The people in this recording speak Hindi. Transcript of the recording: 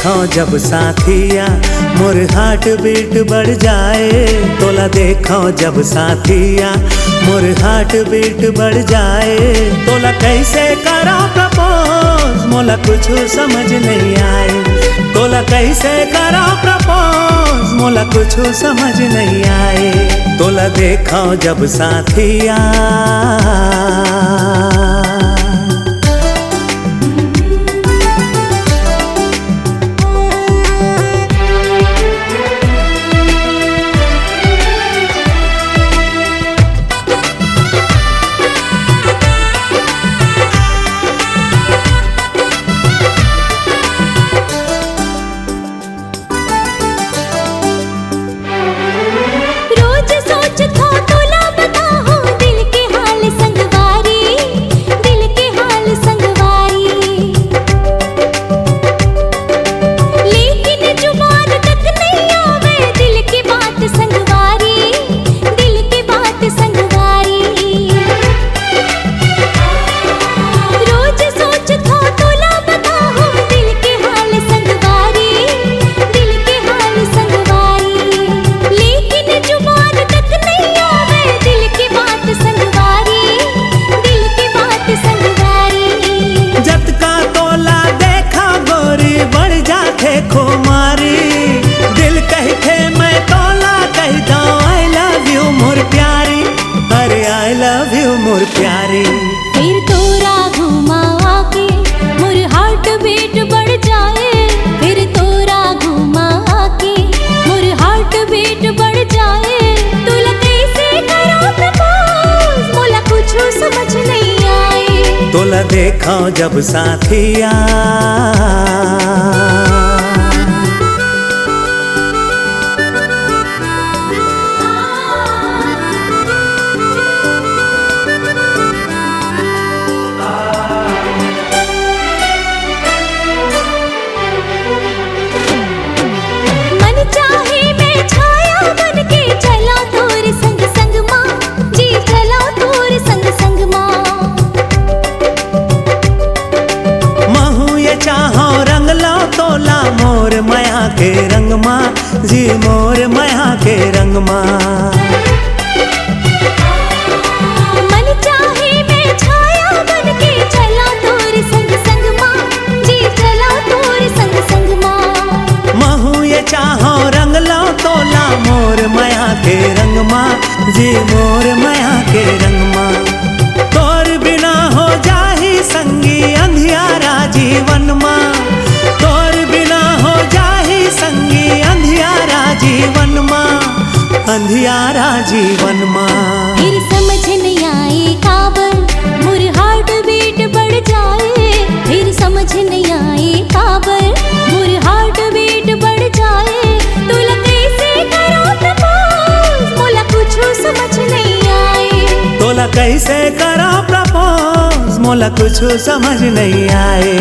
देखो जब साथिया मोर हार्ट बीट बढ़ जाए। तोला देखो जब साथिया मोर हार्ट बीट बढ़ जाए। तोला कैसे करो प्रपोज मोला कुछ समझ नहीं आए। तोला कैसे करो प्रपोज मोला कुछ समझ नहीं आए। तोला देखो जब साथिया देखो मारी दिल कहते मैं तोला कह दो आई लव यू मोर प्यारी। अरे आई लव यू मोर प्यारी। फिर तोरा घुमा के मोर हार्ट बीट बढ़ जाए। फिर तोरा घुमा के मोर हार्ट बीट बढ़ जाए। तोला कैसे करो प्रपोज मोला कुछ समझ नहीं आए। तोला देखो जब साथिया मोर माया के रंग माँ जी मोर माया के रंग माँ। मन चाहे मैं छाया बन के चला तोर संग संग माँ जी चला तोर संग संग माँ। महू ये चाहो रंग लो तोला मोर माया के रंग माँ जी मोर माया के रंग माँ। तोर बिना हो जाही संगी अंधियारा जीवन माँ। तोर बिना हो जाही संगी अंधियारा जीवन माँ अंधियारा जीवन माँ। फिर समझ नहीं आए काबर मोर हार्ट बीट बढ़ जाए। फिर समझ नहीं आए काबर मोर हार्ट बीट बढ़ जाए। तोला कैसे करो प्रपोज मोला कुछ समझ नहीं आए। तोला कैसे करो प्रपोज मोला कुछ समझ नहीं आए।